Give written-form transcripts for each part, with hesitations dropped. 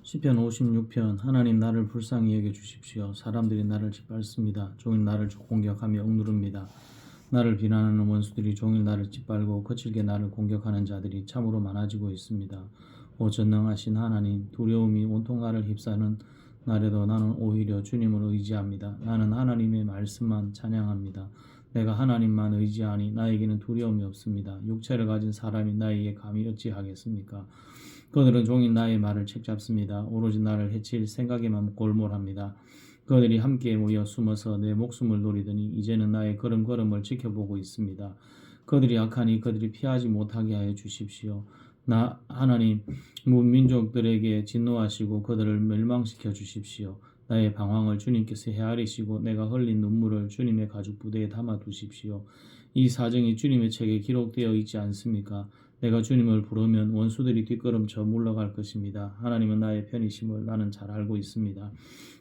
시편 56편. 하나님 나를 불쌍히 여겨 주십시오. 사람들이 나를 짓밟습니다. 종일 나를 공격하며 억누릅니다. 나를 비난하는 원수들이 종일 나를 짓밟고 거칠게 나를 공격하는 자들이 참으로 많아지고 있습니다. 오 전능하신 하나님, 두려움이 온통 나를 휩싸는 날에도 나는 오히려 주님을 의지합니다. 나는 하나님의 말씀만 찬양합니다. 내가 하나님만 의지하니 나에게는 두려움이 없습니다. 육체를 가진 사람이 나에게 감히 어찌하겠습니까? 그들은 종일 나의 말을 책잡습니다. 오로지 나를 해칠 생각에만 골몰합니다. 그들이 함께 모여 숨어서 내 목숨을 노리더니 이제는 나의 걸음걸음을 지켜보고 있습니다. 그들이 악하니 그들이 피하지 못하게 하여 주십시오. 나 하나님, 문민족들에게 진노하시고 그들을 멸망시켜 주십시오. 나의 방황을 주님께서 헤아리시고 내가 흘린 눈물을 주님의 가죽 부대에 담아 두십시오. 이 사정이 주님의 책에 기록되어 있지 않습니까? 내가 주님을 부르면 원수들이 뒷걸음쳐 물러갈 것입니다. 하나님은 나의 편이심을 나는 잘 알고 있습니다.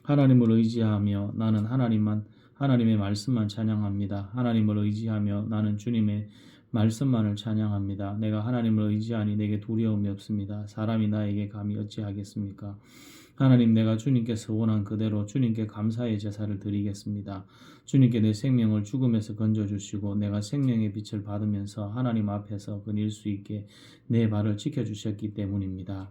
하나님을 의지하며 나는 하나님의 말씀만 찬양합니다. 하나님을 의지하며 나는 주님의 말씀만을 찬양합니다. 내가 하나님을 의지하니 내게 두려움이 없습니다. 사람이 나에게 감히 어찌하겠습니까? 하나님, 내가 주님께서 원한 그대로 주님께 감사의 제사를 드리겠습니다. 주님께 내 생명을 죽음에서 건져주시고 내가 생명의 빛을 받으면서 하나님 앞에서 거닐 수 있게 내 발을 지켜주셨기 때문입니다.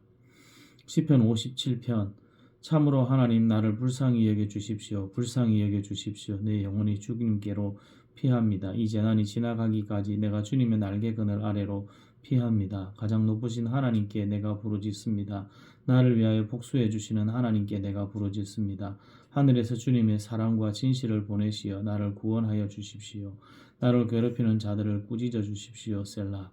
시편 57편. 참으로 하나님 나를 불쌍히 여겨 주십시오. 불쌍히 여겨 주십시오. 내 영혼이 주님께로 피합니다. 이 재난이 지나가기까지 내가 주님의 날개그늘 아래로 피합니다. 가장 높으신 하나님께 내가 부르짖습니다. 나를 위하여 복수해 주시는 하나님께 내가 부르짖습니다. 하늘에서 주님의 사랑과 진실을 보내시어 나를 구원하여 주십시오. 나를 괴롭히는 자들을 꾸짖어 주십시오. 셀라.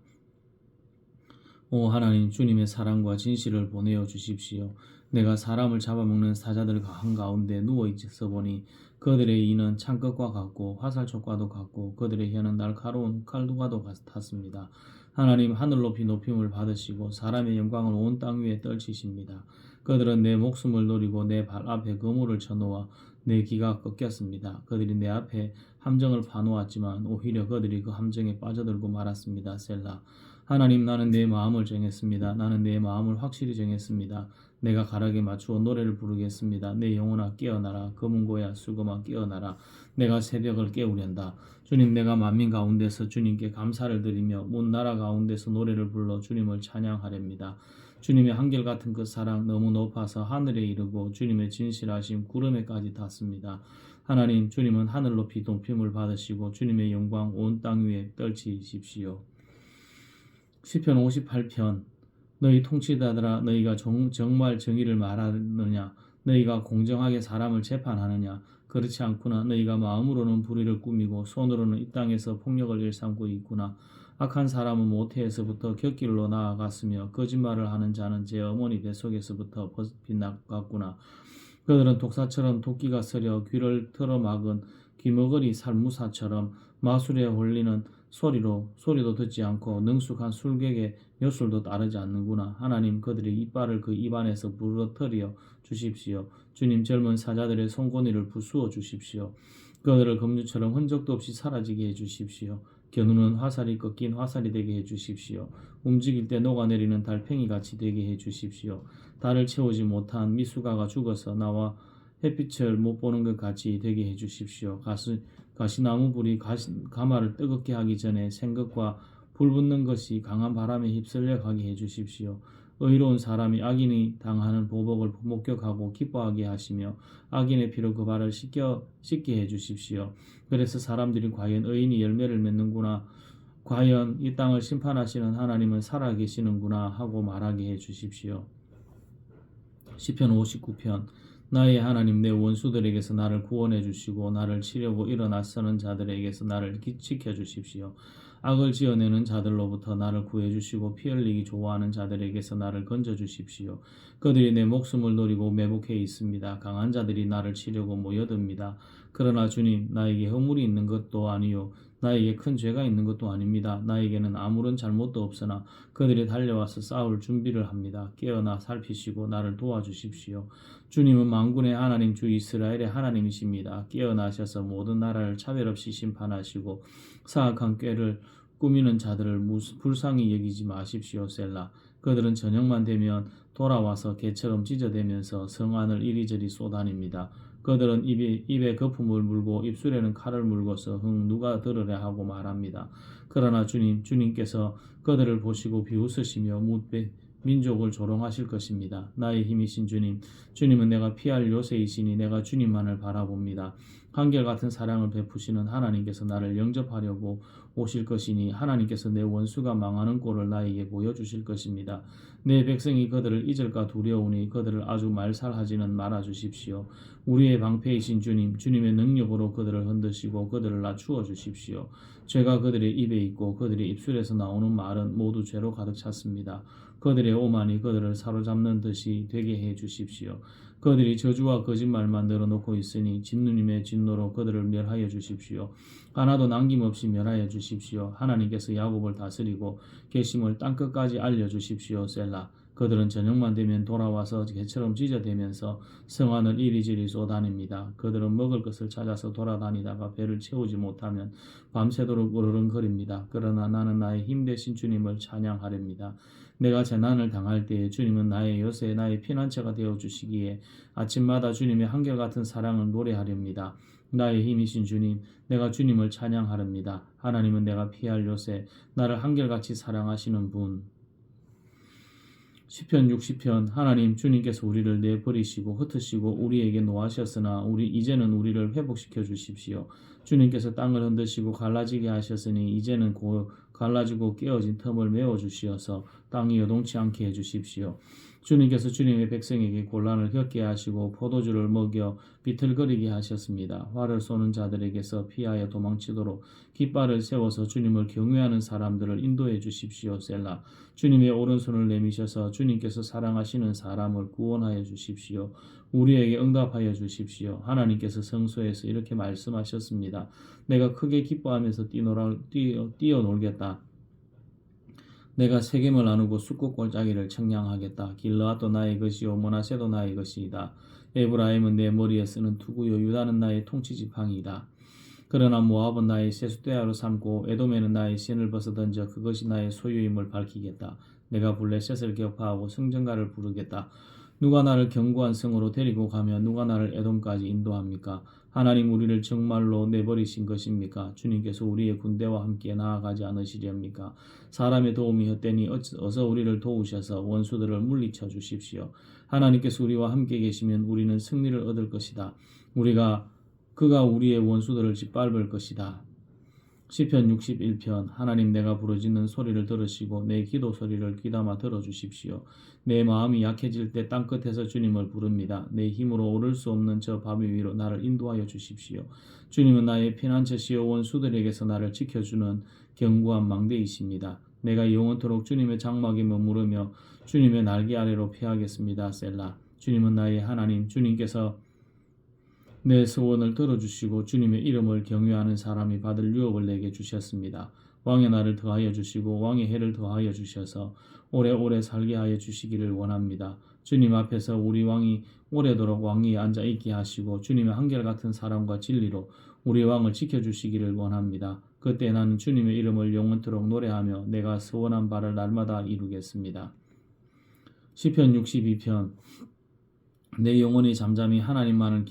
오 하나님, 주님의 사랑과 진실을 보내어 주십시오. 내가 사람을 잡아먹는 사자들 한가운데 누워 있어 보니 그들의 이는 창끝과 같고 화살촉과도 같고 그들의 혀는 날카로운 칼두과도 같았습니다. 하나님, 하늘 높이 높임을 받으시고 사람의 영광을 온 땅 위에 떨치십니다. 그들은 내 목숨을 노리고 내 발 앞에 그물을 쳐놓아 내 기가 꺾였습니다. 그들이 내 앞에 함정을 파놓았지만 오히려 그들이 그 함정에 빠져들고 말았습니다. 셀라. 하나님, 나는 내 마음을 정했습니다. 나는 내 마음을 확실히 정했습니다. 내가 가락에 맞추어 노래를 부르겠습니다. 내 영혼아 깨어나라. 검은고야 수금아 깨어나라. 내가 새벽을 깨우련다. 주님, 내가 만민 가운데서 주님께 감사를 드리며 온 나라 가운데서 노래를 불러 주님을 찬양하렵니다. 주님의 한결같은 그 사랑 너무 높아서 하늘에 이르고 주님의 진실하심 구름에까지 닿습니다. 하나님, 주님은 하늘 높이 높임을 받으시고 주님의 영광 온 땅 위에 떨치십시오. 시편 58편. 너희 통치자들아, 너희가 정말 정의를 말하느냐? 너희가 공정하게 사람을 재판하느냐? 그렇지 않구나. 너희가 마음으로는 불의를 꾸미고 손으로는 이 땅에서 폭력을 일삼고 있구나. 악한 사람은 모태에서부터 곁길로 나아갔으며 거짓말을 하는 자는 제 어머니 뱃속에서부터 빗나갔구나. 그들은 독사처럼 도끼가 서려 귀를 틀어막은 귀머거리 살무사처럼 마술에 홀리는 소리도 듣지 않고 능숙한 술객의 엿술도 따르지 않는구나. 하나님, 그들의 이빨을 그 입안에서 부러뜨려 주십시오. 주님, 젊은 사자들의 송곳니를 부수어 주십시오. 그들을 검주처럼 흔적도 없이 사라지게 해주십시오. 겨누는 화살이 꺾인 화살이 되게 해주십시오. 움직일 때 녹아내리는 달팽이같이 되게 해주십시오. 달을 채우지 못한 미숙아가 죽어서 나와 햇빛을 못 보는 것 같이 되게 해주십시오. 가시나무 불이 가마를 뜨겁게 하기 전에 생것과 불 붙는 것이 강한 바람에 휩쓸려 가게 해주십시오. 의로운 사람이 악인이 당하는 보복을 목격하고 기뻐하게 하시며 악인의 피로 그 발을 씻게 해주십시오. 그래서 사람들이 과연 의인이 열매를 맺는구나, 과연 이 땅을 심판하시는 하나님은 살아계시는구나 하고 말하게 해주십시오. 시편 59편. 나의 하나님, 내 원수들에게서 나를 구원해 주시고 나를 치려고 일어나 서는 자들에게서 나를 지켜 주십시오. 악을 지어내는 자들로부터 나를 구해 주시고 피 흘리기 좋아하는 자들에게서 나를 건져 주십시오. 그들이 내 목숨을 노리고 매복해 있습니다. 강한 자들이 나를 치려고 모여듭니다. 그러나 주님, 나에게 허물이 있는 것도 아니요 나에게 큰 죄가 있는 것도 아닙니다. 나에게는 아무런 잘못도 없으나 그들이 달려와서 싸울 준비를 합니다. 깨어나 살피시고 나를 도와주십시오. 주님은 만군의 하나님, 주 이스라엘의 하나님이십니다. 깨어나셔서 모든 나라를 차별 없이 심판하시고 사악한 꾀를 꾸미는 자들을 불쌍히 여기지 마십시오. 셀라. 그들은 저녁만 되면 돌아와서 개처럼 찢어대면서 성 안을 이리저리 쏘다닙니다. 그들은 입에 거품을 물고 입술에는 칼을 물고서 누가 들으랴 하고 말합니다. 그러나 주님께서 그들을 보시고 비웃으시며 민족을 조롱하실 것입니다. 나의 힘이신 주님은 내가 피할 요새이시니 내가 주님만을 바라봅니다. 한결같은 사랑을 베푸시는 하나님께서 나를 영접하려고 오실 것이니 하나님께서 내 원수가 망하는 꼴을 나에게 보여주실 것입니다. 내 백성이 그들을 잊을까 두려우니 그들을 아주 말살하지는 말아 주십시오. 우리의 방패이신 주님의 능력으로 그들을 흔드시고 그들을 낮추어 주십시오. 죄가 그들의 입에 있고 그들의 입술에서 나오는 말은 모두 죄로 가득 찼습니다. 그들의 오만이 그들을 사로잡는 듯이 되게 해 주십시오. 그들이 저주와 거짓말만 늘어놓고 있으니 진누님의 진노로 그들을 멸하여 주십시오. 하나도 남김없이 멸하여 주십시오. 하나님께서 야곱을 다스리고 계심을 땅끝까지 알려주십시오. 셀라. 그들은 저녁만 되면 돌아와서 개처럼 찢어대면서 성안을 이리저리 쏘다닙니다. 그들은 먹을 것을 찾아서 돌아다니다가 배를 채우지 못하면 밤새도록 으르렁거립니다. 그러나 나는 나의 힘 되신 주님을 찬양하렵니다. 내가 재난을 당할 때에 주님은 나의 요새 나의 피난처가 되어주시기에 아침마다 주님의 한결같은 사랑을 노래하렵니다. 나의 힘이신 주님, 내가 주님을 찬양하렵니다. 하나님은 내가 피할 요새, 나를 한결같이 사랑하시는 분. 시편 60편 하나님 주님께서 우리를 내버리시고 흩으시고 우리에게 노하셨으나 이제는 우리를 회복시켜 주십시오. 주님께서 땅을 흔드시고 갈라지게 하셨으니 이제는 갈라지고 깨어진 틈을 메워 주시어서 땅이 요동치 않게 해 주십시오. 주님께서 주님의 백성에게 곤란을 겪게 하시고 포도주를 먹여 비틀거리게 하셨습니다. 활을 쏘는 자들에게서 피하여 도망치도록 깃발을 세워서 주님을 경외하는 사람들을 인도해 주십시오. 셀라. 주님의 오른손을 내미셔서 주님께서 사랑하시는 사람을 구원하여 주십시오. 우리에게 응답하여 주십시오. 하나님께서 성소에서 이렇게 말씀하셨습니다. 내가 크게 기뻐하면서 뛰어놀겠다. 내가 세겜을 나누고 숫꽃 골짜기를 청량하겠다. 길르앗도 나의 것이요 므낫세도 나의 것이다. 에브라임은 내 머리에 쓰는 투구요 유다는 나의 통치지팡이다. 그러나 모압은 나의 세숫대야로 삼고 에돔에는 나의 신을 벗어던져 그것이 나의 소유임을 밝히겠다. 내가 블레셋을 격파하고 성전가를 부르겠다. 누가 나를 견고한 성으로 데리고 가며 누가 나를 에돔까지 인도합니까? 하나님 우리를 정말로 내버리신 것입니까? 주님께서 우리의 군대와 함께 나아가지 않으시렵니까? 사람의 도움이 헛되니 어서 우리를 도우셔서 원수들을 물리쳐 주십시오. 하나님께서 우리와 함께 계시면 우리는 승리를 얻을 것이다. 그가 우리의 원수들을 짓밟을 것이다. 시편 61편 하나님 내가 부르짖는 소리를 들으시고 내 기도 소리를 귀담아 들어주십시오. 내 마음이 약해질 때 땅끝에서 주님을 부릅니다. 내 힘으로 오를 수 없는 저 바위 위로 나를 인도하여 주십시오. 주님은 나의 피난처시요 원수들에게서 나를 지켜주는 견고한 망대이십니다. 내가 영원토록 주님의 장막에 머무르며 주님의 날개 아래로 피하겠습니다. 셀라. 주님은 나의 하나님, 주님께서 내 소원을 들어주시고 주님의 이름을 경외하는 사람이 받을 유업을 내게 주셨습니다. 왕의 날을 더하여 주시고 왕의 해를 더하여 주셔서 오래오래 살게 하여 주시기를 원합니다. 주님 앞에서 우리 왕이 오래도록 왕위에 앉아 있게 하시고 주님의 한결같은 사랑과 진리로 우리 왕을 지켜주시기를 원합니다. 그때 나는 주님의 이름을 영원토록 노래하며 내가 소원한 바를 날마다 이루겠습니다. 시편 62편 내 영혼이 잠잠히 하나님만을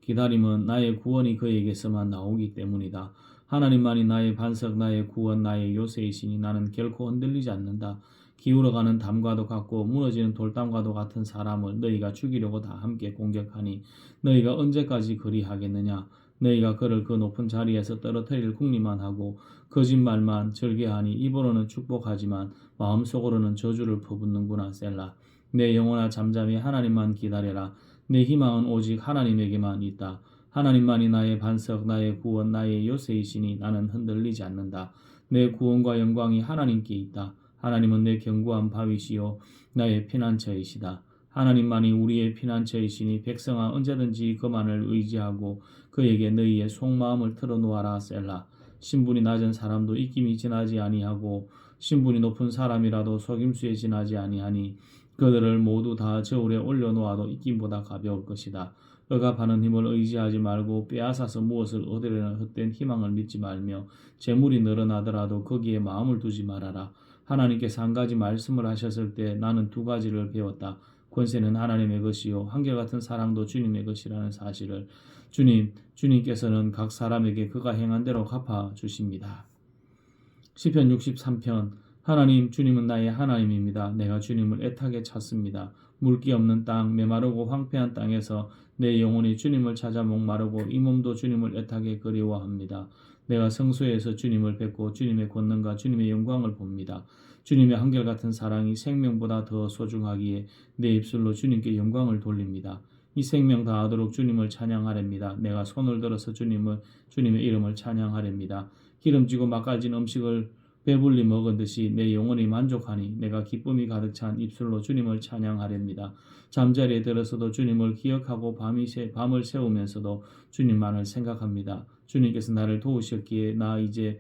기다림은 나의 구원이 그에게서만 나오기 때문이다. 하나님만이 나의 반석, 나의 구원, 나의 요새이시니 나는 결코 흔들리지 않는다. 기울어가는 담과도 같고 무너지는 돌담과도 같은 사람을 너희가 죽이려고 다 함께 공격하니 너희가 언제까지 그리하겠느냐. 너희가 그를 그 높은 자리에서 떨어뜨릴 궁리만 하고 거짓말만 절개하니 입으로는 축복하지만 마음속으로는 저주를 퍼붓는구나. 셀라. 내 영혼아 잠잠히 하나님만 기다려라. 내 희망은 오직 하나님에게만 있다. 하나님만이 나의 반석, 나의 구원, 나의 요새이시니 나는 흔들리지 않는다. 내 구원과 영광이 하나님께 있다. 하나님은 내 견고한 바위시요 나의 피난처이시다. 하나님만이 우리의 피난처이시니 백성아 언제든지 그만을 의지하고 그에게 너희의 속마음을 털어놓아라. 셀라. 신분이 낮은 사람도 입김이 지나지 아니하고 신분이 높은 사람이라도 속임수에 지나지 아니하니 그들을 모두 다 저울에 올려놓아도 입김보다 가벼울 것이다. 억압하는 힘을 의지하지 말고 빼앗아서 무엇을 얻으려는 헛된 희망을 믿지 말며 재물이 늘어나더라도 거기에 마음을 두지 말아라. 하나님께서 한 가지 말씀을 하셨을 때 나는 두 가지를 배웠다. 권세는 하나님의 것이요 한결같은 사랑도 주님의 것이라는 사실을. 주님께서는 각 사람에게 그가 행한 대로 갚아 주십니다. 시편 63편. 하나님, 주님은 나의 하나님입니다. 내가 주님을 애타게 찾습니다. 물기 없는 땅, 메마르고 황폐한 땅에서 내 영혼이 주님을 찾아 목마르고 이 몸도 주님을 애타게 그리워합니다. 내가 성소에서 주님을 뵙고 주님의 권능과 주님의 영광을 봅니다. 주님의 한결같은 사랑이 생명보다 더 소중하기에 내 입술로 주님께 영광을 돌립니다. 이 생명 다하도록 주님을 찬양하렵니다. 내가 손을 들어서 주님의 이름을 찬양하렵니다. 기름지고 맛깔진 음식을 배불리 먹은 듯이 내 영혼이 만족하니 내가 기쁨이 가득 찬 입술로 주님을 찬양하렵니다. 잠자리에 들어서도 주님을 기억하고 밤을 새우면서도 주님만을 생각합니다. 주님께서 나를 도우셨기에 나 이제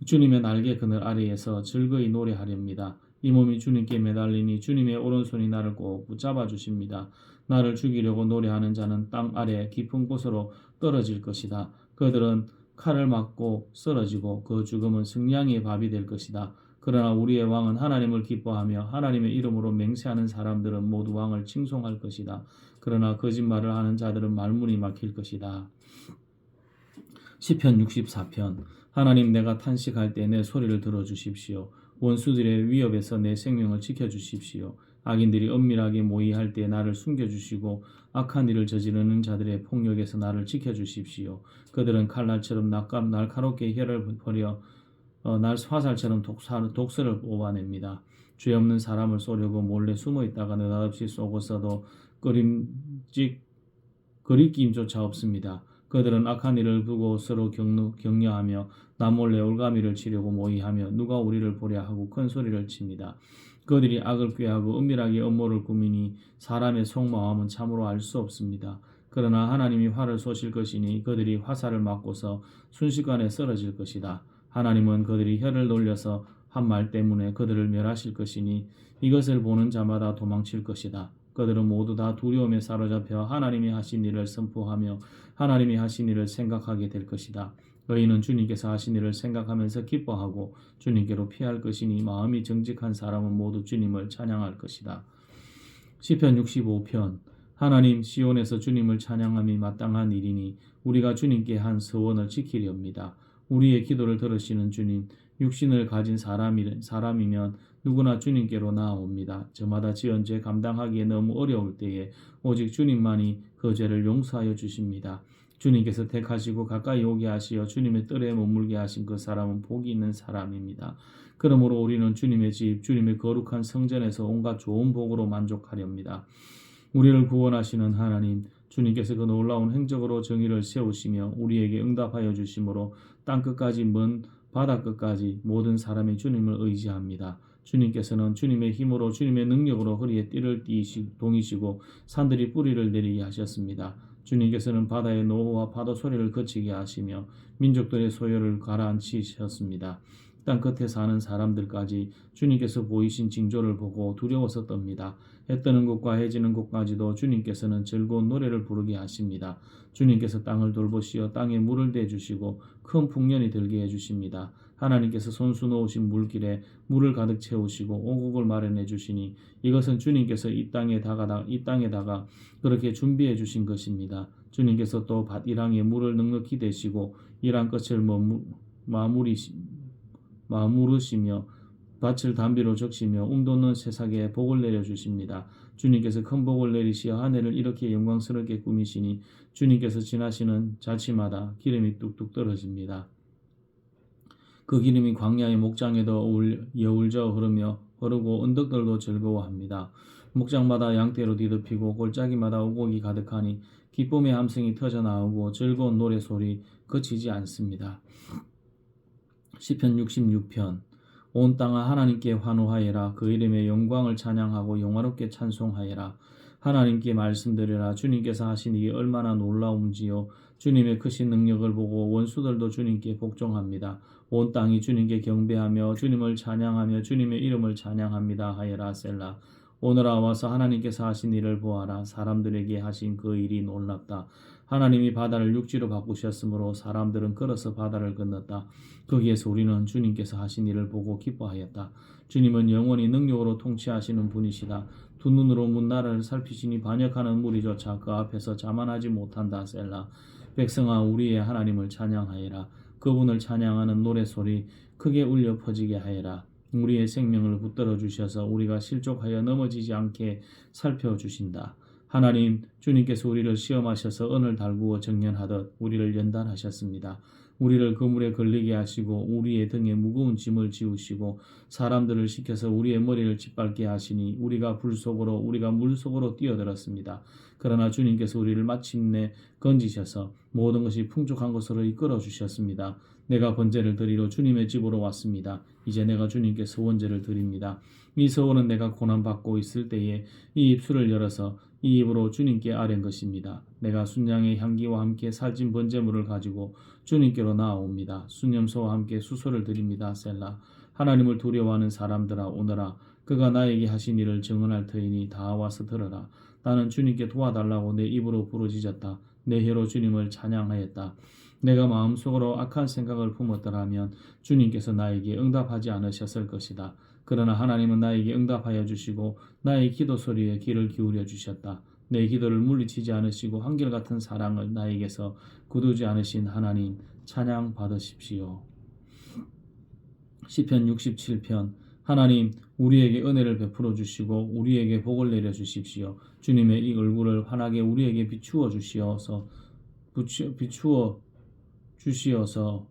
주님의 날개 그늘 아래에서 즐거이 노래하렵니다. 이 몸이 주님께 매달리니 주님의 오른손이 나를 꼭 붙잡아 주십니다. 나를 죽이려고 노래하는 자는 땅 아래 깊은 곳으로 떨어질 것이다. 그들은 칼을 맞고 쓰러지고 그 죽음은 승냥이의 밥이 될 것이다. 그러나 우리의 왕은 하나님을 기뻐하며 하나님의 이름으로 맹세하는 사람들은 모두 왕을 칭송할 것이다. 그러나 거짓말을 하는 자들은 말문이 막힐 것이다. 시편 64편. 하나님, 내가 탄식할 때 내 소리를 들어주십시오. 원수들의 위협에서 내 생명을 지켜주십시오. 악인들이 은밀하게 모의할 때 나를 숨겨주시고 악한 일을 저지르는 자들의 폭력에서 나를 지켜주십시오. 그들은 칼날처럼 날카롭게 혀를 버려 화살처럼 독서를 뽑아냅니다. 죄 없는 사람을 쏘려고 몰래 숨어있다가 느닷없이 쏘고서도 거리낌조차 없습니다. 그들은 악한 일을 두고 서로 격려하며 남몰래 올가미를 치려고 모의하며 누가 우리를 보랴 하고 큰 소리를 칩니다. 그들이 악을 꾀하고 은밀하게 음모를 꾸미니 사람의 속마음은 참으로 알 수 없습니다. 그러나 하나님이 화를 쏘실 것이니 그들이 화살을 맞고서 순식간에 쓰러질 것이다. 하나님은 그들이 혀를 놀려서 한 말 때문에 그들을 멸하실 것이니 이것을 보는 자마다 도망칠 것이다. 그들은 모두 다 두려움에 사로잡혀 하나님이 하신 일을 선포하며 하나님이 하신 일을 생각하게 될 것이다. 너희는 주님께서 하신 일을 생각하면서 기뻐하고 주님께로 피할 것이니 마음이 정직한 사람은 모두 주님을 찬양할 것이다. 시편 65편. 하나님, 시온에서 주님을 찬양함이 마땅한 일이니 우리가 주님께 한 서원을 지키렵니다. 우리의 기도를 들으시는 주님, 육신을 가진 사람이면 누구나 주님께로 나아옵니다. 저마다 지은 죄 감당하기에 너무 어려울 때에 오직 주님만이 그 죄를 용서하여 주십니다. 주님께서 택하시고 가까이 오게 하시어 주님의 뜰에 머물게 하신 그 사람은 복이 있는 사람입니다. 그러므로 우리는 주님의 집, 주님의 거룩한 성전에서 온갖 좋은 복으로 만족하렵니다. 우리를 구원하시는 하나님, 주님께서 그 놀라운 행적으로 정의를 세우시며 우리에게 응답하여 주심으로 땅끝까지 먼 바다끝까지 모든 사람이 주님을 의지합니다. 주님께서는 주님의 힘으로 주님의 능력으로 허리에 띠를 동이시고 산들이 뿌리를 내리게 하셨습니다. 주님께서는 바다의 노호와 파도 소리를 그치게 하시며 민족들의 소요를 가라앉히셨습니다. 땅끝에 사는 사람들까지 주님께서 보이신 징조를 보고 두려워서 떱니다. 해 뜨는 곳과 해지는 곳까지도 주님께서는 즐거운 노래를 부르게 하십니다. 주님께서 땅을 돌보시어 땅에 물을 대주시고 큰 풍년이 들게 해주십니다. 하나님께서 손수 놓으신 물길에 물을 가득 채우시고 오곡을 마련해 주시니 이것은 주님께서 이 땅에다가 그렇게 준비해 주신 것입니다. 주님께서 또 밭이랑에 물을 넉넉히 대시고 이랑 끝을 마무르시며 밭을 담비로 적시며 웅돋는 새싹에 복을 내려주십니다. 주님께서 큰 복을 내리시어 하늘을 이렇게 영광스럽게 꾸미시니 주님께서 지나시는 자치마다 기름이 뚝뚝 떨어집니다. 그 기름이 광야의 목장에도 여울져 흐르고 언덕들도 즐거워합니다. 목장마다 양떼로 뒤덮이고 골짜기마다 오곡이 가득하니 기쁨의 함성이 터져나오고 즐거운 노래소리 그치지 않습니다. 시편 66편. 온 땅아 하나님께 환호하여라. 그 이름의 영광을 찬양하고 영화롭게 찬송하여라. 하나님께 말씀드려라. 주님께서 하신 이게 얼마나 놀라운지요. 주님의 크신 능력을 보고 원수들도 주님께 복종합니다. 온 땅이 주님께 경배하며 주님을 찬양하며 주님의 이름을 찬양합니다 하여라 셀라. 오너라 와서 하나님께서 하신 일을 보아라. 사람들에게 하신 그 일이 놀랍다. 하나님이 바다를 육지로 바꾸셨으므로 사람들은 걸어서 바다를 건넜다. 거기에서 우리는 주님께서 하신 일을 보고 기뻐하였다. 주님은 영원히 능력으로 통치하시는 분이시다. 두 눈으로 문 나라를 살피시니 반역하는 무리조차 그 앞에서 자만하지 못한다. 셀라. 백성아, 우리의 하나님을 찬양하여라. 그분을 찬양하는 노래소리 크게 울려 퍼지게 하여라. 우리의 생명을 붙들어 주셔서 우리가 실족하여 넘어지지 않게 살펴주신다. 하나님, 주님께서 우리를 시험하셔서 언을 달구어 정련하듯 우리를 연단하셨습니다. 우리를 그물에 걸리게 하시고 우리의 등에 무거운 짐을 지우시고 사람들을 시켜서 우리의 머리를 짓밟게 하시니 우리가 물 속으로 뛰어들었습니다. 그러나 주님께서 우리를 마침내 건지셔서 모든 것이 풍족한 것으로 이끌어 주셨습니다. 내가 번제를 드리러 주님의 집으로 왔습니다. 이제 내가 주님께 서원제를 드립니다. 이 서원은 내가 고난받고 있을 때에 이 입술을 열어서 이 입으로 주님께 아뢰는 것입니다. 내가 순양의 향기와 함께 살찐 번제물을 가지고 주님께로 나아옵니다. 순염소와 함께 수소를 드립니다. 셀라. 하나님을 두려워하는 사람들아, 오너라. 그가 나에게 하신 일을 증언할 터이니 다 와서 들어라. 나는 주님께 도와달라고 내 입으로 부르짖었다. 내 혀로 주님을 찬양하였다. 내가 마음속으로 악한 생각을 품었더라면 주님께서 나에게 응답하지 않으셨을 것이다. 그러나 하나님은 나에게 응답하여 주시고 나의 기도 소리에 귀를 기울여 주셨다. 내 기도를 물리치지 않으시고 한결같은 사랑을 나에게서 거두지 않으신 하나님, 찬양 받으십시오. 시편 67편. 하나님, 우리에게 은혜를 베풀어 주시고 우리에게 복을 내려 주십시오. 주님의 이 얼굴을 환하게 우리에게 비추어 주시어서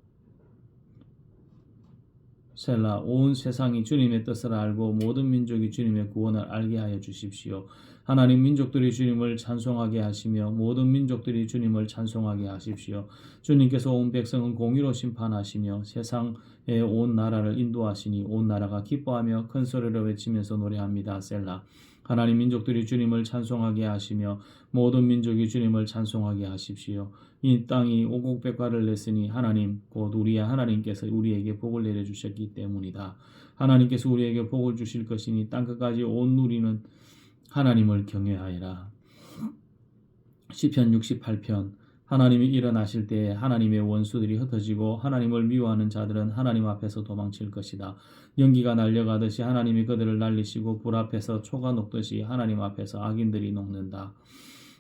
셀라. 온 세상이 주님의 뜻을 알고 모든 민족이 주님의 구원을 알게 하여 주십시오. 하나님, 민족들이 주님을 찬송하게 하시며 모든 민족들이 주님을 찬송하게 하십시오. 주님께서 온 백성은 공의로 심판하시며 세상의 온 나라를 인도하시니 온 나라가 기뻐하며 큰 소리로 외치면서 노래합니다. 셀라. 하나님, 민족들이 주님을 찬송하게 하시며 모든 민족이 주님을 찬송하게 하십시오. 이 땅이 오곡백과를 냈으니 하나님 곧 우리의 하나님께서 우리에게 복을 내려주셨기 때문이다. 하나님께서 우리에게 복을 주실 것이니 땅끝까지 온 누리는 하나님을 경외하여라. 시편 68편. 하나님이 일어나실 때에 하나님의 원수들이 흩어지고 하나님을 미워하는 자들은 하나님 앞에서 도망칠 것이다. 연기가 날려가듯이 하나님이 그들을 날리시고 불 앞에서 초가 녹듯이 하나님 앞에서 악인들이 녹는다.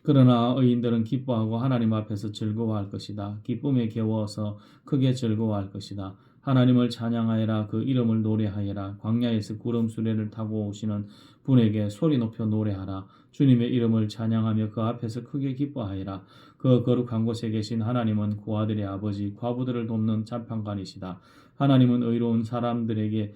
그러나 의인들은 기뻐하고 하나님 앞에서 즐거워할 것이다. 기쁨에 겨워서 크게 즐거워할 것이다. 하나님을 찬양하여라. 그 이름을 노래하여라. 광야에서 구름 수레를 타고 오시는 분에게 소리 높여 노래하라. 주님의 이름을 찬양하며 그 앞에서 크게 기뻐하여라. 그 거룩한 곳에 계신 하나님은 고아들의 아버지, 과부들을 돕는 재판관이시다. 하나님은 의로운 사람들에게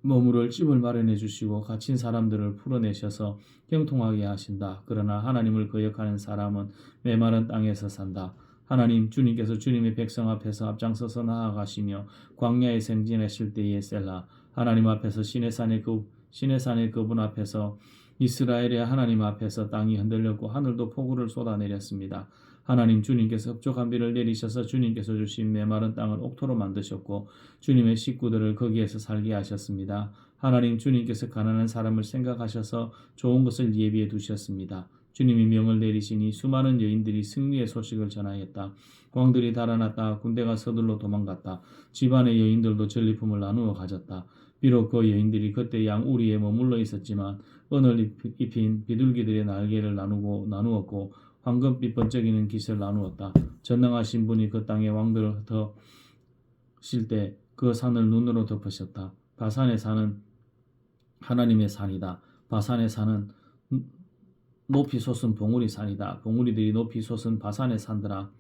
머무를 집을 마련해 주시고 갇힌 사람들을 풀어내셔서 형통하게 하신다. 그러나 하나님을 거역하는 사람은 메마른 땅에서 산다. 하나님, 주님께서 주님의 백성 앞에서 앞장서서 나아가시며 광야에 생진하실 때에 셀라. 하나님 앞에서 시내산의 그분 앞에서 이스라엘의 하나님 앞에서 땅이 흔들렸고 하늘도 폭우를 쏟아내렸습니다. 하나님, 주님께서 흡족한 비를 내리셔서 주님께서 주신 메마른 땅을 옥토로 만드셨고 주님의 식구들을 거기에서 살게 하셨습니다. 하나님, 주님께서 가난한 사람을 생각하셔서 좋은 것을 예비해 두셨습니다. 주님이 명을 내리시니 수많은 여인들이 승리의 소식을 전하였다. 왕들이 달아났다. 군대가 서둘러 도망갔다. 집안의 여인들도 전리품을 나누어 가졌다. 비록 그 여인들이 그때 양우리에 머물러 있었지만 은을 입힌 비둘기들의 날개를 나누었고 황금빛 번쩍이는 깃을 나누었다. 전능하신 분이 그 땅의 왕들을 흩으실 때 그 산을 눈으로 덮으셨다. 바산의 산은 하나님의 산이다. 바산의 산은 높이 솟은 봉우리 산이다. 봉우리들이 높이 솟은 바산의 산들아,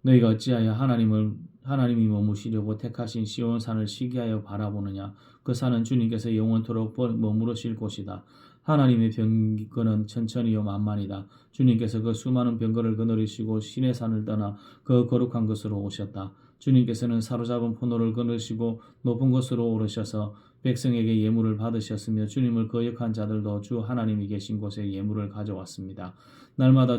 너희가 어찌하여 하나님이 머무시려고 택하신 시온 산을 시기하여 바라보느냐. 그 산은 주님께서 영원토록 머무르실 곳이다. 하나님의 병거는 천천히요 만만이다. 주님께서 그 수많은 병거를 거느리시고 신의 산을 떠나 그 거룩한 곳으로 오셨다. 주님께서는 사로잡은 포도를 거느리시고 높은 곳으로 오르셔서 백성에게 예물을 받으셨으며 주님을 거역한 자들도 주 하나님이 계신 곳에 예물을 가져왔습니다. 날마다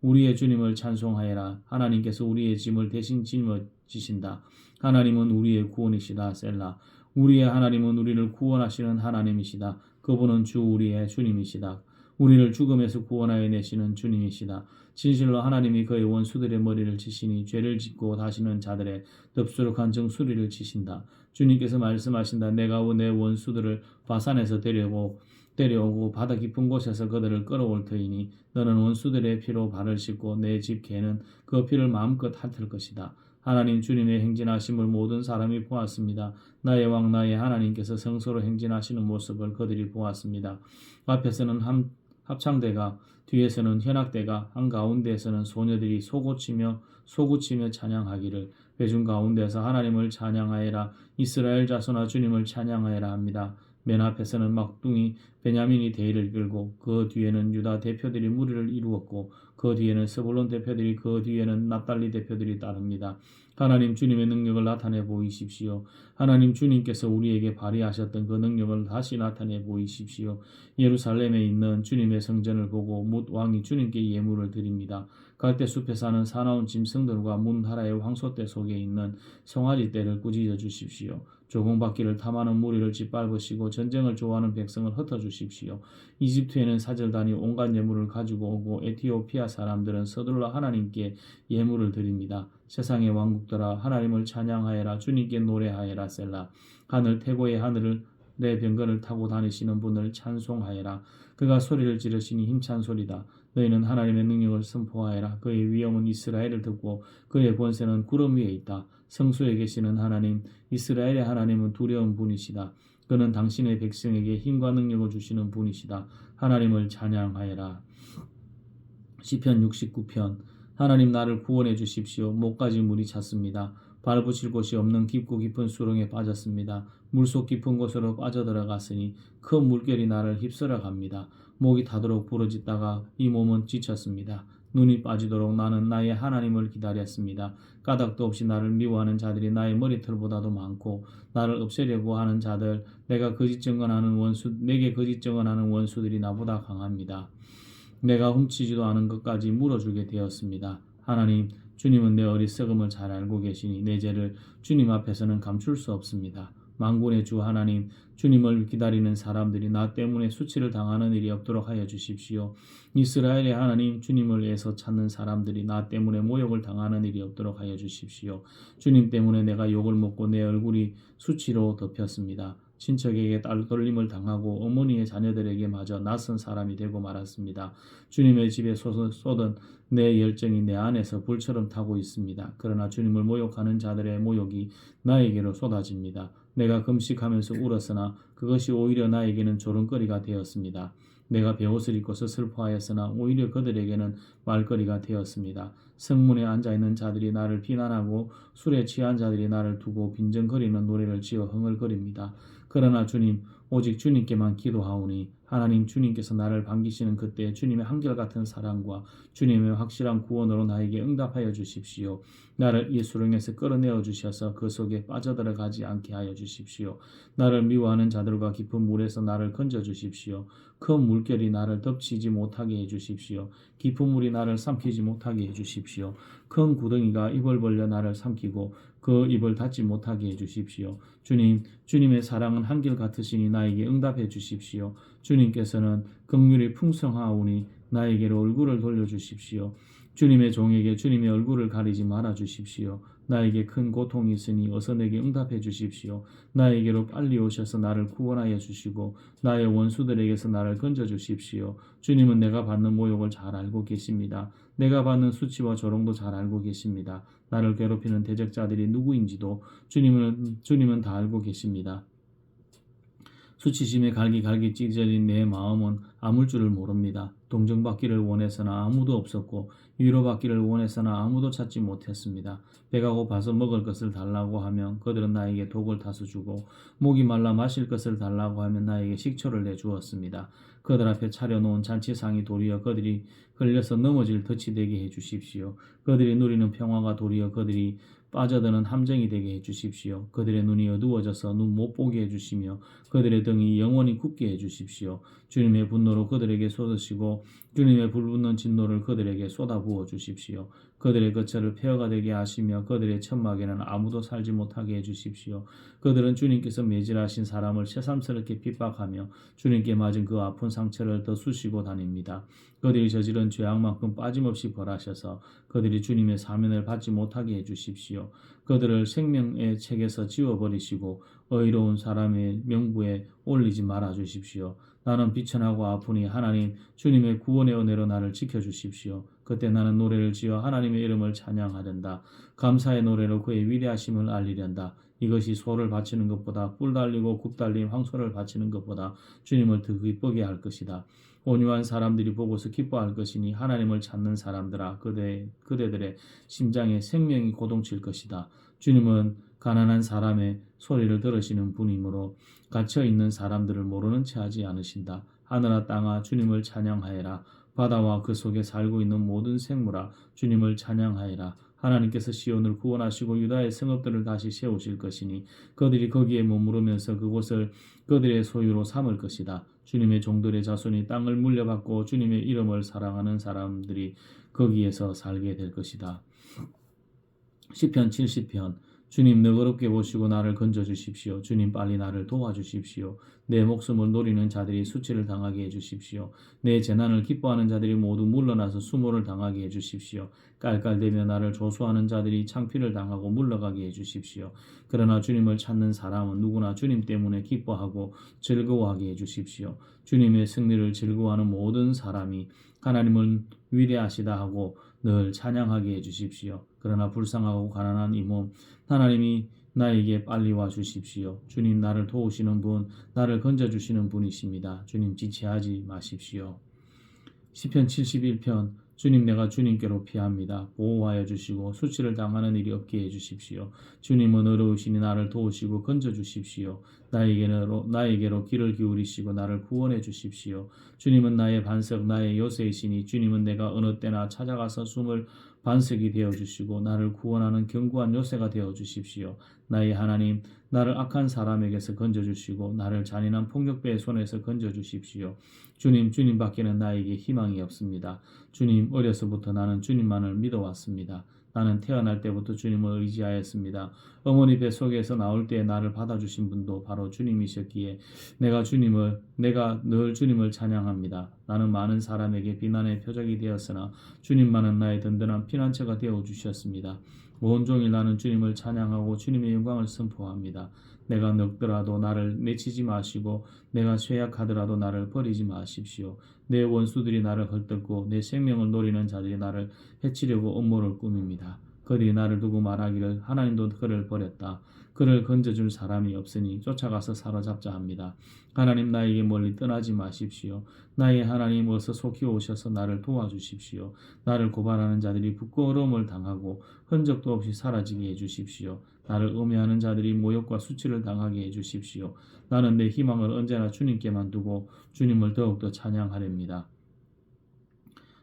우리의 주님을 찬송하여라. 하나님께서 우리의 짐을 대신 짊어지신다. 하나님은 우리의 구원이시다. 셀라. 우리의 하나님은 우리를 구원하시는 하나님이시다. 그분은 주 우리의 주님이시다. 우리를 죽음에서 구원하여 내시는 주님이시다. 진실로 하나님이 그의 원수들의 머리를 치시니 죄를 짓고 다시는 자들의 덥수룩한 정수리를 치신다. 주님께서 말씀하신다. 내가 내 원수들을 바산에서 데려오고 바다 깊은 곳에서 그들을 끌어올 터이니 너는 원수들의 피로 발을 씻고 내 집 개는 그 피를 마음껏 핥을 것이다. 하나님 주님의 행진하심을 모든 사람이 보았습니다. 나의 왕 나의 하나님께서 성소로 행진하시는 모습을 그들이 보았습니다. 앞에서는 합창대가 뒤에서는 현악대가 한가운데에서는 소녀들이 소구치며 찬양하기를 회중 가운데서 하나님을 찬양하여라 이스라엘 자손아 주님을 찬양하여라 합니다. 맨 앞에서는 막둥이 베냐민이 대의를 끌고 그 뒤에는 유다 대표들이 무리를 이루었고 그 뒤에는 스불론 대표들이 그 뒤에는 납달리 대표들이 따릅니다. 하나님 주님의 능력을 나타내 보이십시오. 하나님 주님께서 우리에게 발휘하셨던 그 능력을 다시 나타내 보이십시오. 예루살렘에 있는 주님의 성전을 보고 뭇 왕이 주님께 예물을 드립니다. 갈대숲에 사는 사나운 짐승들과 문하라의 황소떼 속에 있는 송아지떼를 꾸짖어 주십시오. 조공받기를 탐하는 무리를 짓밟으시고 전쟁을 좋아하는 백성을 흩어주십시오. 이집트에는 사절단이 온갖 예물을 가지고 오고 에티오피아 사람들은 서둘러 하나님께 예물을 드립니다. 세상의 왕국들아 하나님을 찬양하여라 주님께 노래하여라 셀라. 하늘 태고의 하늘을 내 병거를 타고 다니시는 분을 찬송하여라. 그가 소리를 지르시니 힘찬 소리다. 너희는 하나님의 능력을 선포하여라. 그의 위엄은 이스라엘을 듣고 그의 권세는 구름 위에 있다. 성소에 계시는 하나님 이스라엘의 하나님은 두려운 분이시다. 그는 당신의 백성에게 힘과 능력을 주시는 분이시다. 하나님을 찬양하여라. 시편 69편. 하나님 나를 구원해 주십시오. 목까지 물이 찼습니다. 발붙일 곳이 없는 깊고 깊은 수렁에 빠졌습니다. 물속 깊은 곳으로 빠져들어갔으니 큰 물결이 나를 휩쓸어 갑니다. 목이 타도록 부르짖다가 이 몸은 지쳤습니다. 눈이 빠지도록 나는 나의 하나님을 기다렸습니다. 까닭도 없이 나를 미워하는 자들이 나의 머리털보다도 많고 나를 없애려고 하는 자들 내게 거짓 증언하는 원수들이 나보다 강합니다. 내가 훔치지도 않은 것까지 물어주게 되었습니다. 하나님 주님은 내 어리석음을 잘 알고 계시니 내 죄를 주님 앞에서는 감출 수 없습니다. 만군의 주 하나님 주님을 기다리는 사람들이 나 때문에 수치를 당하는 일이 없도록 하여 주십시오. 이스라엘의 하나님 주님을 애써 찾는 사람들이 나 때문에 모욕을 당하는 일이 없도록 하여 주십시오. 주님 때문에 내가 욕을 먹고 내 얼굴이 수치로 덮였습니다. 친척에게 딸돌림을 당하고 어머니의 자녀들에게 마저 낯선 사람이 되고 말았습니다. 주님의 집에 쏟은 내 열정이 내 안에서 불처럼 타고 있습니다. 그러나 주님을 모욕하는 자들의 모욕이 나에게로 쏟아집니다. 내가 금식하면서 울었으나 그것이 오히려 나에게는 조롱거리가 되었습니다. 내가 베옷을 입고서 슬퍼하였으나 오히려 그들에게는 말거리가 되었습니다. 성문에 앉아있는 자들이 나를 비난하고 술에 취한 자들이 나를 두고 빈정거리는 노래를 지어 흥얼거립니다. 그러나 주님 오직 주님께만 기도하오니 하나님 주님께서 나를 반기시는 그때 주님의 한결같은 사랑과 주님의 확실한 구원으로 나에게 응답하여 주십시오. 나를 이 수렁에서 끌어내어 주셔서 그 속에 빠져들어가지 않게 하여 주십시오. 나를 미워하는 자들과 깊은 물에서 나를 건져 주십시오. 큰 물결이 나를 덮치지 못하게 해주십시오. 깊은 물이 나를 삼키지 못하게 해주십시오. 큰 구덩이가 입을 벌려 나를 삼키고 그 입을 닫지 못하게 해주십시오. 주님, 주님의 사랑은 한결같으시니 나에게 응답해 주십시오. 주님께서는 긍휼이 풍성하오니 나에게로 얼굴을 돌려주십시오. 주님의 종에게 주님의 얼굴을 가리지 말아 주십시오. 나에게 큰 고통이 있으니 어서 내게 응답해 주십시오. 나에게로 빨리 오셔서 나를 구원하여 주시고 나의 원수들에게서 나를 건져 주십시오. 주님은 내가 받는 모욕을 잘 알고 계십니다. 내가 받는 수치와 조롱도 잘 알고 계십니다. 나를 괴롭히는 대적자들이 누구인지도 주님은 다 알고 계십니다. 수치심에 갈기갈기 찢어진 내 마음은 아물 줄을 모릅니다. 동정받기를 원해서나 아무도 없었고 위로받기를 원해서나 아무도 찾지 못했습니다. 배가 고파서 먹을 것을 달라고 하면 그들은 나에게 독을 타서 주고 목이 말라 마실 것을 달라고 하면 나에게 식초를 내주었습니다. 그들 앞에 차려놓은 잔치상이 도리어 그들이 걸려서 넘어질 덫이 되게 해주십시오. 그들이 누리는 평화가 도리어 그들이 빠져드는 함정이 되게 해주십시오. 그들의 눈이 어두워져서 눈 못 보게 해주시며 그들의 등이 영원히 굳게 해주십시오. 주님의 분노 진노로 그들에게 쏟으시고 주님의 불붙는 진노를 그들에게 쏟아부어 주십시오. 그들의 거처를 폐허가 되게 하시며 그들의 천막에는 아무도 살지 못하게 해주십시오. 그들은 주님께서 매질하신 사람을 새삼스럽게 핍박하며 주님께 맞은 그 아픈 상처를 더 쑤시고 다닙니다. 그들이 저지른 죄악만큼 빠짐없이 벌하셔서 그들이 주님의 사면을 받지 못하게 해주십시오. 그들을 생명의 책에서 지워버리시고 의로운 사람의 명부에 올리지 말아 주십시오. 나는 비천하고 아프니 하나님 주님의 구원의 은혜로 나를 지켜주십시오. 그때 나는 노래를 지어 하나님의 이름을 찬양하련다. 감사의 노래로 그의 위대하심을 알리련다. 이것이 소를 바치는 것보다 뿔 달리고 굽 달린 황소를 바치는 것보다 주님을 더 기쁘게 할 것이다. 온유한 사람들이 보고서 기뻐할 것이니 하나님을 찾는 사람들아 그대들의 심장에 생명이 고동칠 것이다. 주님은 가난한 사람의 소리를 들으시는 분이므로 갇혀있는 사람들을 모르는 채 하지 않으신다. 하늘아 땅아 주님을 찬양하여라. 바다와 그 속에 살고 있는 모든 생물아 주님을 찬양하여라. 하나님께서 시온을 구원하시고 유다의 성읍들을 다시 세우실 것이니 그들이 거기에 머무르면서 그곳을 그들의 소유로 삼을 것이다. 주님의 종들의 자손이 땅을 물려받고 주님의 이름을 사랑하는 사람들이 거기에서 살게 될 것이다. 시편 70편 주님 너그럽게 보시고 나를 건져주십시오. 주님 빨리 나를 도와주십시오. 내 목숨을 노리는 자들이 수치를 당하게 해주십시오. 내 재난을 기뻐하는 자들이 모두 물러나서 수모를 당하게 해주십시오. 깔깔대며 나를 조수하는 자들이 창피를 당하고 물러가게 해주십시오. 그러나 주님을 찾는 사람은 누구나 주님 때문에 기뻐하고 즐거워하게 해주십시오. 주님의 승리를 즐거워하는 모든 사람이 하나님은 위대하시다 하고 늘 찬양하게 해주십시오. 그러나 불쌍하고 가난한 이 몸 하나님이 나에게 빨리 와 주십시오. 주님 나를 도우시는 분, 나를 건져주시는 분이십니다. 주님 지체하지 마십시오. 시편 71편 주님 내가 주님께로 피합니다. 보호하여 주시고 수치를 당하는 일이 없게 해주십시오. 주님은 어려우시니 나를 도우시고 건져주십시오. 나에게로 귀를 기울이시고 나를 구원해 주십시오. 주님은 나의 반석 나의 요새이시니 주님은 내가 어느 때나 찾아가서 숨을 반석이 되어주시고 나를 구원하는 견고한 요새가 되어주십시오. 나의 하나님 나를 악한 사람에게서 건져주시고 나를 잔인한 폭력배의 손에서 건져주십시오. 주님 밖에는 나에게 희망이 없습니다. 주님 어려서부터 나는 주님만을 믿어왔습니다. 나는 태어날 때부터 주님을 의지하였습니다. 어머니 뱃속에서 나올 때 나를 받아주신 분도 바로 주님이셨기에 내가 늘 주님을 찬양합니다. 나는 많은 사람에게 비난의 표적이 되었으나 주님만은 나의 든든한 피난처가 되어주셨습니다. 온종일 나는 주님을 찬양하고 주님의 영광을 선포합니다. 내가 늙더라도 나를 내치지 마시고 내가 쇠약하더라도 나를 버리지 마십시오. 내 원수들이 나를 헐뜯고 내 생명을 노리는 자들이 나를 해치려고 음모를 꾸밉니다. 그들이 나를 두고 말하기를 하나님도 그를 버렸다. 그를 건져줄 사람이 없으니 쫓아가서 사로잡자 합니다. 하나님 나에게 멀리 떠나지 마십시오. 나의 하나님 어서 속히 오셔서 나를 도와주십시오. 나를 고발하는 자들이 부끄러움을 당하고 흔적도 없이 사라지게 해주십시오. 나를 음해하는 자들이 모욕과 수치를 당하게 해주십시오. 나는 내 희망을 언제나 주님께만 두고 주님을 더욱더 찬양하렵니다.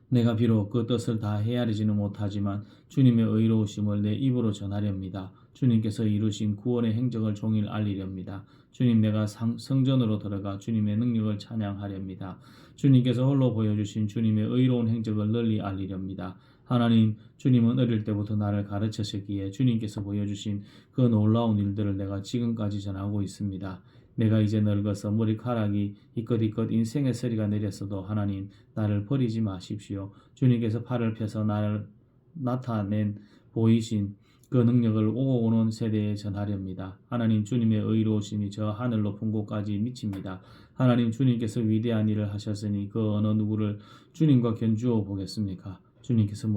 내가 비록 그 뜻을 다 헤아리지는 못하지만 주님의 의로우심을 내 입으로 전하렵니다. 주님께서 이루신 구원의 행적을 종일 알리렵니다. 주님 내가 성전으로 들어가 주님의 능력을 찬양하렵니다. 주님께서 홀로 보여주신 주님의 의로운 행적을 널리 알리렵니다. 하나님, 주님은 어릴 때부터 나를 가르치셨기에 주님께서 보여주신 그 놀라운 일들을 내가 지금까지 전하고 있습니다. 내가 이제 늙어서 머리카락이 이껏 인생의 서리가 내렸어도 하나님 나를 버리지 마십시오. 주님께서 팔을 펴서 나를 나타낸 보이신 그 능력을 오고 오는 세대에 전하렵니다. 하나님 주님의 의로우심이 저 하늘 높은 곳까지 미칩니다. 하나님 주님께서 위대한 일을 하셨으니 그 어느 누구를 주님과 견주어 보겠습니까? 주님께서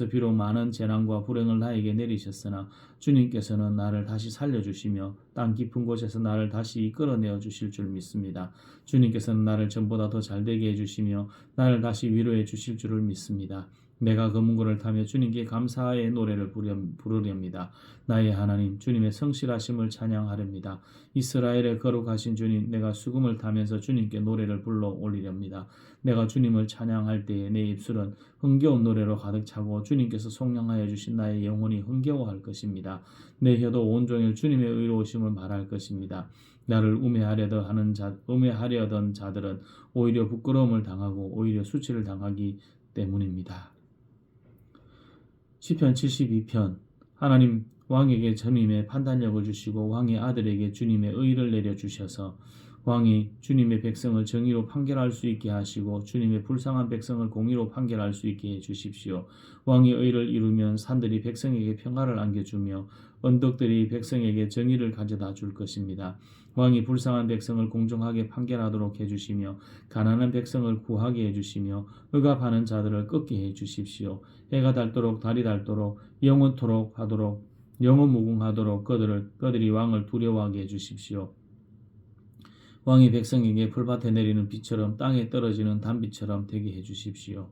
비록 많은 재난과 불행을 나에게 내리셨으나 주님께서는 나를 다시 살려주시며 땅 깊은 곳에서 나를 다시 이끌어내어 주실 줄 믿습니다. 주님께서는 나를 전보다 더 잘되게 해주시며 나를 다시 위로해 주실 줄을 믿습니다. 내가 검은고를 타며 주님께 감사의 노래를 부르렵니다. 나의 하나님 주님의 성실하심을 찬양하렵니다. 이스라엘의 거룩하신 주님 내가 수금을 타면서 주님께 노래를 불러 올리렵니다. 내가 주님을 찬양할 때에 내 입술은 흥겨운 노래로 가득 차고 주님께서 속량하여 주신 나의 영혼이 흥겨워할 것입니다. 내 혀도 온종일 주님의 의로우심을 말할 것입니다. 나를 우매하려던 자들은 오히려 부끄러움을 당하고 오히려 수치를 당하기 때문입니다. 시편 72편. 하나님 왕에게 주님의 판단력을 주시고 왕의 아들에게 주님의 의를 내려주셔서 왕이 주님의 백성을 정의로 판결할 수 있게 하시고 주님의 불쌍한 백성을 공의로 판결할 수 있게 해주십시오. 왕의 의를 이루면 산들이 백성에게 평화를 안겨주며 언덕들이 백성에게 정의를 가져다 줄 것입니다. 왕이 불쌍한 백성을 공정하게 판결하도록 해주시며 가난한 백성을 구하게 해주시며 억압하는 자들을 꺾게 해주십시오. 해가 닳도록 달이 닳도록 영원토록 하도록 영원무궁하도록 그들이 왕을 두려워하게 해주십시오. 왕이 백성에게 풀밭에 내리는 비처럼 땅에 떨어지는 단비처럼 되게 해주십시오.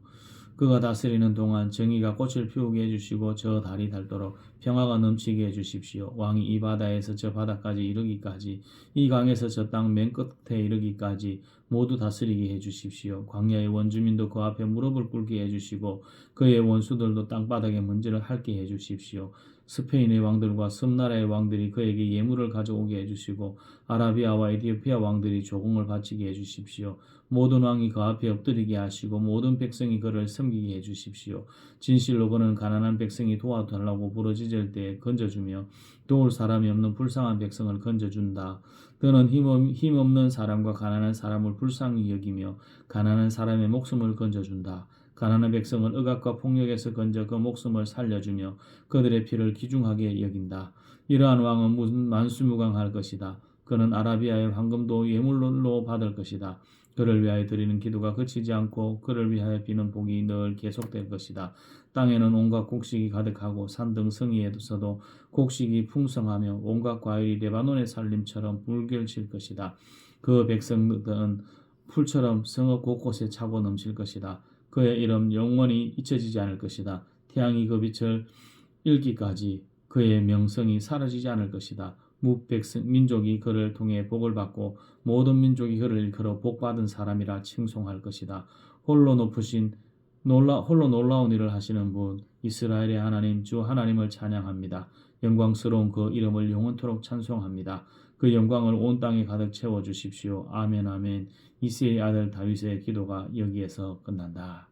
그가 다스리는 동안 정의가 꽃을 피우게 해주시고 저 달이 닳도록 평화가 넘치게 해주십시오. 왕이 이 바다에서 저 바다까지 이르기까지 이 강에서 저 땅 맨 끝에 이르기까지 모두 다스리게 해주십시오. 광야의 원주민도 그 앞에 무릎을 꿇게 해주시고 그의 원수들도 땅바닥에 문제를 핥게 해주십시오. 스페인의 왕들과 섬나라의 왕들이 그에게 예물을 가져오게 해주시고 아라비아와 에티오피아 왕들이 조공을 바치게 해주십시오. 모든 왕이 그 앞에 엎드리게 하시고 모든 백성이 그를 섬기게 해주십시오. 진실로 그는 가난한 백성이 도와달라고 부르짖을 때에 건져주며 도울 사람이 없는 불쌍한 백성을 건져준다. 그는 힘없는 사람과 가난한 사람을 불쌍히 여기며 가난한 사람의 목숨을 건져준다. 가난한 백성을 억압과 폭력에서 건져 그 목숨을 살려주며 그들의 피를 귀중하게 여긴다. 이러한 왕은 만수무강할 것이다. 그는 아라비아의 황금도 예물로 받을 것이다. 그를 위하여 드리는 기도가 그치지 않고 그를 위하여 비는 복이 늘 계속될 것이다. 땅에는 온갖 곡식이 가득하고 산등 성이에서도 곡식이 풍성하며 온갖 과일이 레바논의 산림처럼 물결칠 것이다. 그 백성들은 풀처럼 성읍 곳곳에 차고 넘칠 것이다. 그의 이름 영원히 잊혀지지 않을 것이다. 태양이 그 빛을 잃기까지 그의 명성이 사라지지 않을 것이다. 민족이 그를 통해 복을 받고 모든 민족이 그를 일컬어 복받은 사람이라 칭송할 것이다. 홀로 놀라운 일을 하시는 분 이스라엘의 하나님 주 하나님을 찬양합니다. 영광스러운 그 이름을 영원토록 찬송합니다. 그 영광을 온 땅에 가득 채워주십시오. 아멘 아멘. 이새의 아들 다윗의 기도가 여기에서 끝난다.